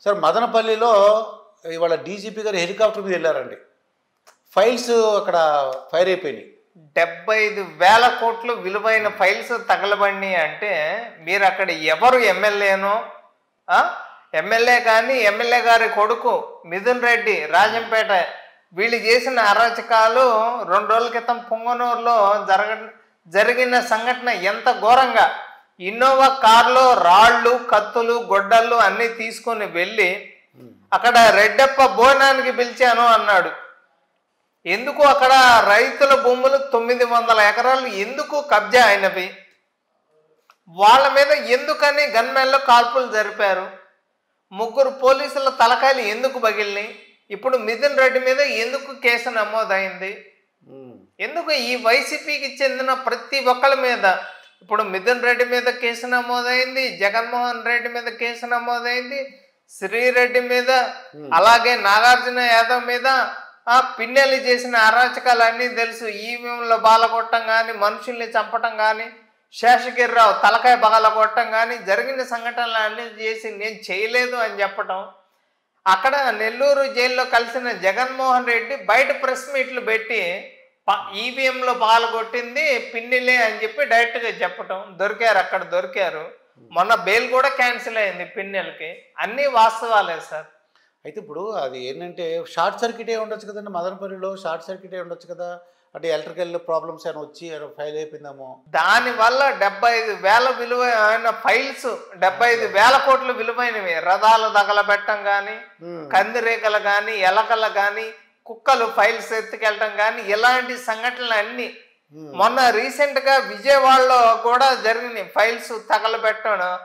Sir మదనపల్లిలో ఇవాళ DGP గారు హెలికాప్టర్ మీద వెళ్ళారండి. ఫైల్స్ అక్కడ ఫైర్ అయిపోయినాయి. 75,000 కోట్లు విలువైన ఫైల్స్ తగలబడినాయి అంటే మీరు అక్కడ ఎవరు ఎమ్మెల్యేనో ఎమ్మెల్యే కానీ ఎమ్మెల్యే గారి కొడుకు మిథున్ రెడ్డి రాజంపేట వీళ్ళు చేసిన అరాచకాలు 2 రోజుల క్రితం పొంగనూరులో జరిగిన సంఘటన ఎంత ఘోరంగా ఇన్నోవా కార్లో రాళ్ళు కత్తులు గొడ్డళ్ళు అన్నీ తీసుకొని వెళ్ళి అక్కడ రెడ్డప్ప భోజనానికి పిలిచాను అన్నాడు. ఎందుకు అక్కడ రైతుల భూములు 900 ఎకరాలు ఎందుకు కబ్జా అయినవి, వాళ్ళ మీద ఎందుకని గన్మెన్లో కాల్పులు జరిపారు, 3 పోలీసుల తలకాయలు ఎందుకు పగిలినాయి, ఇప్పుడు మిథున్ రెడ్డి మీద ఎందుకు కేసు నమోదైంది, ఎందుకు ఈ వైసీపీకి చెందిన ప్రతి ఒక్కరి మీద ఇప్పుడు మిథున్ రెడ్డి మీద కేసు నమోదైంది, జగన్మోహన్ రెడ్డి మీద కేసు నమోదైంది, శ్రీరెడ్డి మీద అలాగే నాగార్జున యాదవ్ మీద పిన్నెల్లి చేసిన అరాచకాలన్నీ తెలుసు. ఈవీఎంలో బాలగొట్టం కానీ మనుషుల్ని చంపటం కానీ శేషగిరిరావు తలకాయ బగలగొట్టం కానీ జరిగిన సంఘటనలు అన్నీ చేసి నేను చేయలేదు అని చెప్పటం. అక్కడ నెల్లూరు జైల్లో కలిసిన జగన్మోహన్ రెడ్డి బయట ప్రెస్ మీట్లు పెట్టి ఈవీఎంలో పాల్గొట్టింది పిన్నిలే అని చెప్పి డైరెక్ట్గా చెప్పటం. దొరికారు, అక్కడ దొరికారు. మొన్న బెయిల్ కూడా క్యాన్సిల్ అయింది పిన్నెలకి. అన్నీ వాస్తవాలే సార్. అయితే ఇప్పుడు అది ఏంటంటే షార్ట్ సర్క్యూటే ఉండొచ్చు కదండి, మదనపల్లిలో షార్ట్ సర్క్యూటే ఉండొచ్చు కదా, అంటే ఎలక్ట్రికల్ ప్రాబ్లమ్స్ అని వచ్చి ఫైల్ అయిపోయిందేమో. దానివల్ల 75,000 విలువైన ఫైల్స్ 75,000 కోట్ల విలువైనవి రథాలు తగలబెట్టడం కానీ కందిరేగలు కానీ ఎలకలు కానీ కుక్కలు ఫైల్స్ ఎత్తుకెళ్ళటం కానీ ఇలాంటి సంఘటనలు అన్నీ మొన్న రీసెంట్గా విజయవాడలో కూడా జరిగినాయి. ఫైల్స్ తగలబెట్టడం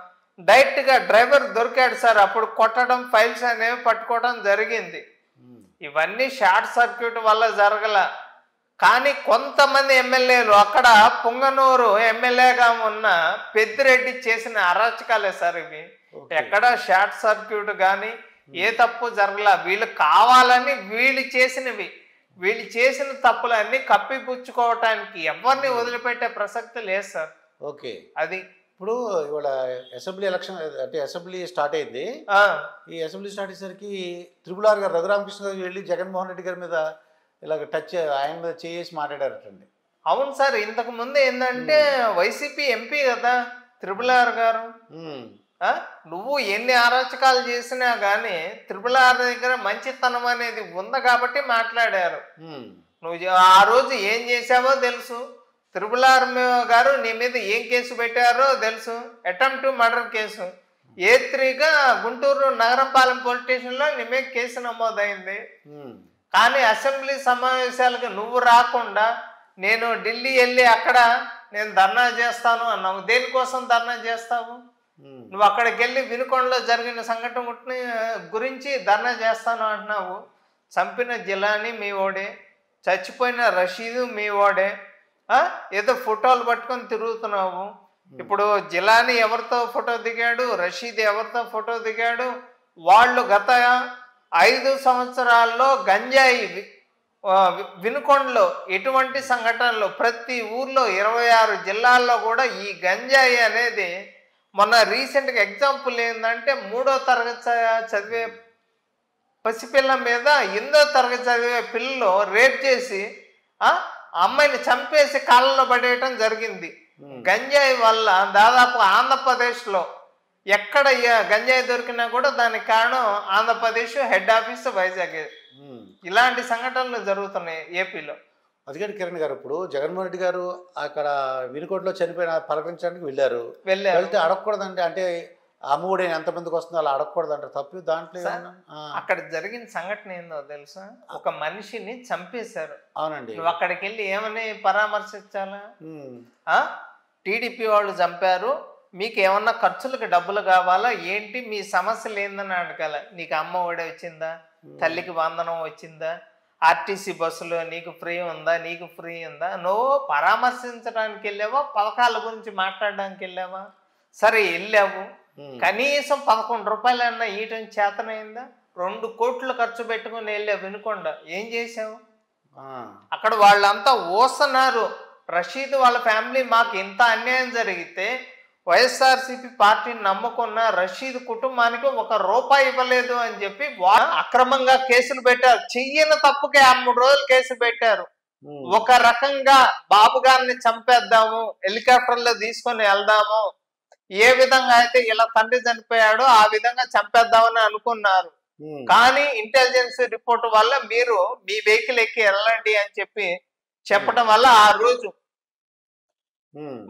డైరెక్ట్గా డ్రైవర్ దొరికాడు సార్, అప్పుడు కొట్టడం ఫైల్స్ అనేవి పట్టుకోవడం జరిగింది. ఇవన్నీ షార్ట్ సర్క్యూట్ వల్ల జరగల. కానీ కొంతమంది ఎమ్మెల్యేలు అక్కడ పొంగనూరు ఎమ్మెల్యేగా ఉన్న పెద్దిరెడ్డి చేసిన అరాచకాలే సార్ ఇవి. ఎక్కడ షార్ట్ సర్క్యూట్ కానీ ఏ తప్పు జరగల. వీళ్ళు కావాలని వీళ్ళు చేసిన తప్పులన్నీ కప్పిపుచ్చుకోవటానికి ఎవరిని వదిలిపెట్టే ప్రసక్తి లేదు సార్. ఓకే, అది ఇప్పుడు ఇవాళ అసెంబ్లీ ఎలక్షన్ అంటే అసెంబ్లీ స్టార్ట్ అయింది. ఈ అసెంబ్లీ స్టార్ట్ అయ్యేసరికి RRR గారు రఘురామకృష్ణ గారు వెళ్ళి జగన్మోహన్ రెడ్డి గారి మీద ఇలాగ ఆయన మీద చేసి మాట్లాడారటండి. అవును సార్, ఇంతకు ముందు ఏంటంటే వైసీపీ ఎంపీ కదా RRR గారు, నువ్వు ఎన్ని అరాచకాలు చేసినా కానీ RRR దగ్గర మంచితనం అనేది ఉంది కాబట్టి మాట్లాడారు. నువ్వు ఆ రోజు ఏం చేసావో తెలుసు, RRR గారు నీ మీద ఏం కేసు పెట్టారో తెలుసు, అటెంప్ట్ మర్డర్ కేసు. A3గా గుంటూరు నగరంపాలెం పోలీస్ స్టేషన్లో నీ మీద కేసు నమోదైంది. కానీ అసెంబ్లీ సమావేశాలకు నువ్వు రాకుండా నేను ఢిల్లీ వెళ్ళి అక్కడ నేను ధర్నా చేస్తాను అన్నావు. దేనికోసం ధర్నా చేస్తావు? నువ్వు అక్కడికి వెళ్ళి వినుకొండలో జరిగిన సంఘటన గురించి ధర్నా చేస్తాను అంటున్నావు. చంపిన జిలానీ మీ ఓడే, చచ్చిపోయిన రషీదు మీ ఓడే, ఏదో ఫోటోలు పట్టుకొని తిరుగుతున్నావు. ఇప్పుడు జిలానీ ఎవరితో ఫోటో దిగాడు, రషీద్ ఎవరితో ఫోటో దిగాడు, వాళ్ళు గత 5 సంవత్సరాల్లో గంజాయి వినుకొండలో ఎటువంటి సంఘటనలు ప్రతి ఊర్లో 26 జిల్లాల్లో కూడా ఈ గంజాయి అనేది మొన్న రీసెంట్గా ఎగ్జాంపుల్ ఏంటంటే 3వ తరగతి చదివే పసిపిల్ల మీద 8వ తరగతి చదివే పిల్లలు రేప్ చేసి అమ్మాయిని చంపేసి కాళ్ళలో పడేయటం జరిగింది. గంజాయి వల్ల దాదాపు ఆంధ్రప్రదేశ్లో ఎక్కడ గంజాయి దొరికినా కూడా దానికి కారణం ఆంధ్రప్రదేశ్ హెడ్ ఆఫీస్ వైజాగ్. ఇలాంటి సంఘటనలు జరుగుతున్నాయి ఏపీలో. అదిగారు కిరణ్ గారు, ఇప్పుడు జగన్మోహన్ రెడ్డి గారు అక్కడ వినుకొండలో చనిపోయిన పలకరించడానికి వెళ్ళారు. వెళ్తే అడగకూడదండి, అంటే అమ్మఒడి ఎంతమందికి వస్తుందో అలా అడగకూడదు అంటారు, తప్పు దాంట్లో? అక్కడ జరిగిన సంఘటన ఏందో తెలుసా, ఒక మనిషిని చంపేశారు. అవునండి. నువ్వు అక్కడికి వెళ్ళి ఏమని పరామర్శించాలా? టీడీపీ వాళ్ళు చంపారు, మీకు ఏమన్నా ఖర్చులకు డబ్బులు కావాలా ఏంటి, మీ సమస్యలు ఏందని అడగాల. నీకు అమ్మ ఒడి వచ్చిందా, తల్లికి వందనం వచ్చిందా, ఆర్టీసీ బస్సులో నీకు ఫ్రీ ఉందా, నీకు ఫ్రీ ఉందా? నువ్వు పరామర్శించడానికి వెళ్ళావా, పథకాల గురించి మాట్లాడడానికి వెళ్ళావా? సరే వెళ్ళావు, కనీసం 11 రూపాయలన్నా ఈయటం చేతనైందా? 2 కోట్లు ఖర్చు పెట్టుకుని వెళ్ళావు వినుకొండ, ఏం చేసావు? అక్కడ వాళ్ళంతా ఓస్తున్నారు. రషీద్ వాళ్ళ ఫ్యామిలీ మాకు ఇంత అన్యాయం జరిగితే వైఎస్ఆర్సీపీ పార్టీని నమ్ముకున్న రషీద్ కుటుంబానికి ₹1 ఇవ్వలేదు అని చెప్పి అక్రమంగా కేసులు పెట్టారు. చెయ్యని తప్పుకే 3 రోజులు కేసు పెట్టారు. ఒక రకంగా బాబు గారిని చంపేద్దాము, హెలికాప్టర్లో తీసుకొని వెళ్దాము, ఏ విధంగా అయితే ఇలా తండ్రి చనిపోయాడో ఆ విధంగా చంపేద్దామని అనుకున్నారు. కానీ ఇంటెలిజెన్స్ రిపోర్ట్ వల్ల మీరు మీ వెహికల్ ఎక్కి వెళ్ళండి అని చెప్పడం వల్ల ఆ రోజు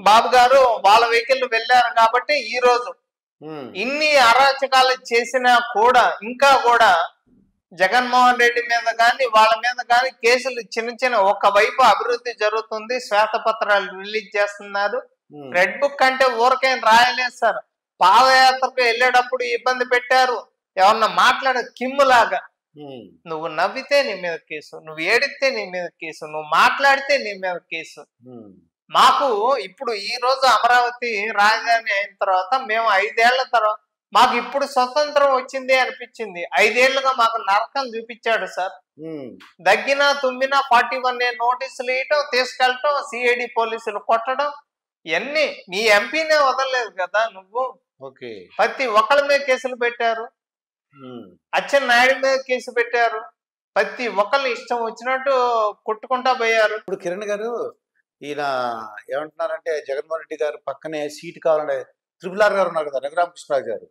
బాబు గారు వాళ్ళ వెహికల్ వెళ్ళారు. కాబట్టి ఈ రోజు ఇన్ని అరాచకాలు చేసినా కూడా ఇంకా కూడా జగన్మోహన్ రెడ్డి మీద కానీ వాళ్ళ మీద కానీ కేసులు చిన్న ఒకవైపు అభివృద్ధి జరుగుతుంది, శ్వేతపత్రాలు రిలీజ్ చేస్తున్నారు. రెడ్ బుక్ అంటే ఊరికేం రాయలేదు సార్. పాదయాత్రకు వెళ్ళేటప్పుడు ఇబ్బంది పెట్టారు. ఎవరన్నా మాట్లాడే కిమ్ములాగా నువ్వు నవ్వితే నీ మీద కేసు, నువ్వు ఏడితే నీ మీద కేసు, నువ్వు మాట్లాడితే నీ మీద కేసు. మాకు ఇప్పుడు ఈ రోజు అమరావతి రాజధాని అయిన తర్వాత మేము 5 ఏళ్ల తర్వాత మాకు ఇప్పుడు స్వతంత్రం వచ్చింది అనిపించింది. 5 ఏళ్లుగా మాకు నరకం చూపించాడు సార్. దగ్గినా తుమ్మినా 41A నోటీసులు ఇవ్వటం, తీసుకెళ్ళటం, సిఐడి పోలీసులు కొట్టడం, ఇవన్నీ నీ ఎంపీనే వదలలేదు కదా నువ్వు. ప్రతి ఒక్కళ్ళ మీద కేసులు పెట్టారు. అచ్చెన్నాయుడు మీద కేసు పెట్టారు. ప్రతి ఒక్కళ్ళు ఇష్టం వచ్చినట్టు కొట్టుకుంటా పోయారు. ఇప్పుడు కిరణ్ గారు ఈయన ఏమంటున్నారంటే జగన్మోహన్ రెడ్డి గారు పక్కనే సీట్ కావాలని త్రిపుల్ గారు ఉన్నారు కదా, రఘురామకృష్ణరాజు గారు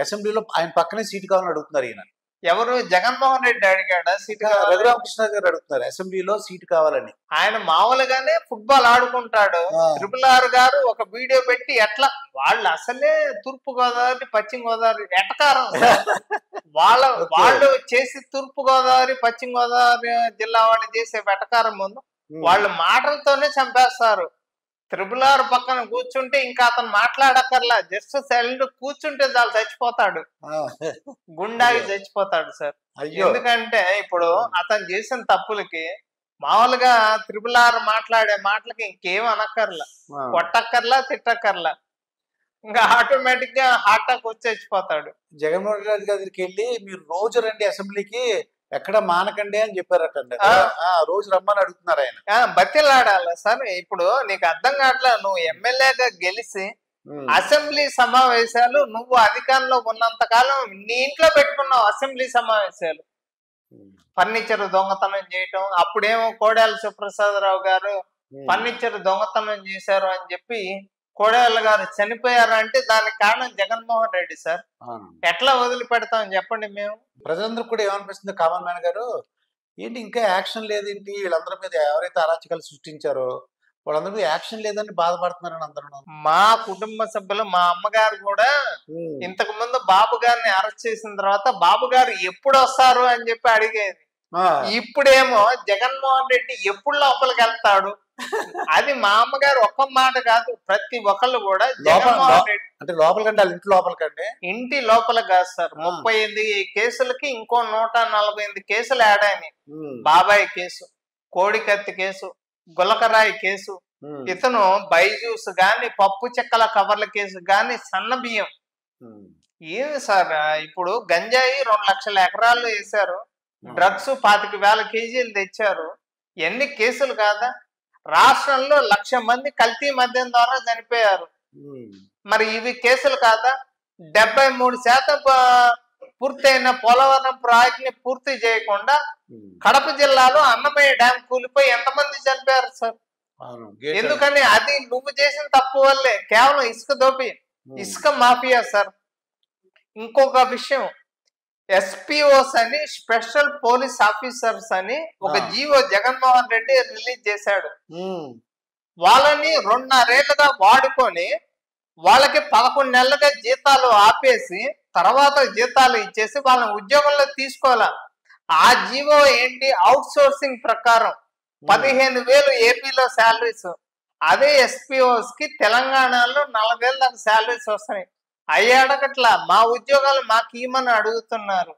అసెంబ్లీలో ఆయన పక్కనే సీట్ కావాలని అడుగుతున్నారు. ఈయన ఎవరు? జగన్మోహన్ రెడ్డి అడిగాడా సీట్? రఘురామకృష్ణరాజు గారు అడుగుతున్నారు అసెంబ్లీలో సీట్ కావాలని. ఆయన మామూలుగానే ఫుట్బాల్ ఆడుకుంటాడు. త్రిపుల్ గారు ఒక వీడియో పెట్టి ఎట్లా వాళ్ళు అసలే తూర్పు గోదావరి పశ్చిమ గోదావరి ఎటకారం వాళ్ళు చేసి తూర్పు గోదావరి పశ్చిమ గోదావరి జిల్లా వాళ్ళు చేసే వెటకారం ముందు వాళ్ళు మాటలతోనే చంపేస్తారు. త్రిపుల్ పక్కన కూర్చుంటే ఇంకా అతను మాట్లాడక్కర్లా, జస్ట్ సైలెంట్ కూర్చుంటే చాలు చచ్చిపోతాడు, గుండాకి చచ్చిపోతాడు సార్. ఎందుకంటే ఇప్పుడు అతను చేసిన తప్పులకి మామూలుగా త్రిపుల్ మాట్లాడే మాటలకి ఇంకేం అనక్కర్లా, కొట్టక్కర్లా, తిట్టక్కర్లా, ఇంకా ఆటోమేటిక్ గా హార్ట్ అటాక్ వచ్చి చచ్చిపోతాడు. జగన్మోహన్ రెడ్డి గారికి వెళ్ళి మీరు రోజు రండి అసెంబ్లీకి, ఎక్కడ మానకండి అని చెప్పారటండి. రోజు రమ్మని అడుగుతున్నారు ఆయన. బతిలాడాల సార్. ఇప్పుడు నీకు అర్థం కావట్లే, నువ్వు ఎమ్మెల్యేగా గెలిచి అసెంబ్లీ సమావేశాలు నువ్వు అధికారంలో ఉన్నంత కాలం నీ ఇంట్లో పెట్టుకున్నావు. అసెంబ్లీ సమావేశాలు ఫర్నిచర్ దొంగతనం చేయటం, అప్పుడేమో కోడెల సుప్రసాదరావు గారు ఫర్నిచర్ దొంగతనం చేశారు అని చెప్పి కోడెల గారు చనిపోయారంటే దానికి కారణం జగన్మోహన్ రెడ్డి సార్. ఎట్లా వదిలిపెడతామని చెప్పండి మేము? ప్రజలందరూ కూడా ఏమనిపిస్తుంది, కామన్ మ్యాన్ గారు ఏంటి ఇంకా యాక్షన్ లేదేంటి, వీళ్ళందరి మీద ఎవరైతే అరాచకాలు సృష్టించారో వాళ్ళందరి మీద యాక్షన్ లేదని బాధపడుతున్నారని అందరూ. మా కుటుంబ సభ్యులు, మా అమ్మగారు కూడా ఇంతకు ముందు బాబు గారిని అరెస్ట్ చేసిన తర్వాత బాబు గారు ఎప్పుడు వస్తారు అని చెప్పి అడిగేది. ఇప్పుడేమో జగన్మోహన్ రెడ్డి ఎప్పుడు లోపలికి వెళ్తాడు, అది మా అమ్మగారు ఒక్క మాట కాదు, ప్రతి ఒక్కళ్ళు కూడా జగన్మోహన్ రెడ్డి అంటే లోపలికంటే ఇంటి లోపలికంటే ఇంటి లోపల కాదు సార్. 38 కేసులకి ఇంకో 148 కేసులు యాడ్ అయినాయి. బాబాయ్ కేసు, కోడికత్తి కేసు, గులకరాయి కేసు, ఇతను బైజూస్ గాని, పప్పు చెక్కల కవర్ల కేసు గాని, సన్న బియ్యం. ఏది సార్ ఇప్పుడు గంజాయి 2 లక్షల ఎకరాల్లో వేశారు, డ్రగ్స్ 25,000 కేజీలు తెచ్చారు. ఎన్ని కేసులు కాదా? రాష్ట్రంలో 1,00,000 మంది కల్తీ మద్యం ద్వారా చనిపోయారు. మరి ఇవి కేసులు కాదా? 73% పూర్తయిన పోలవరం ప్రాజెక్ట్ ని పూర్తి చేయకుండా కడప జిల్లాలో అన్నమయ్య డ్యామ్ కూలిపోయి ఎంతమంది చనిపోయారు సార్? ఎందుకని? అది నువ్వు చేసిన తప్పు వల్లే. కేవలం ఇసుక దోపి, ఇసుక మాఫియా సార్. ఇంకొక విషయం, ఎస్పీఓస్ అని స్పెషల్ పోలీస్ ఆఫీసర్స్ అని ఒక జీవో జగన్మోహన్ రెడ్డి రిలీజ్ చేశాడు. వాళ్ళని 2.5 ఏళ్లుగా వాడుకొని వాళ్ళకి 11 నెలలుగా జీతాలు ఆపేసి తర్వాత జీతాలు ఇచ్చేసి వాళ్ళని ఉద్యోగంలో తీసుకోవాలా. ఆ జీవో ఏంటి? అవుట్ సోర్సింగ్ ప్రకారం 15,000 ఏపీలో శాలరీస్, అదే ఎస్పీఓస్ కి తెలంగాణలో 40,000 దాకా శాలరీస్ వస్తున్నాయి. అయ్యాడకట్లా మా ఉద్యోగాలు మాకు ఇవ్వమని అడుగుతున్నారు.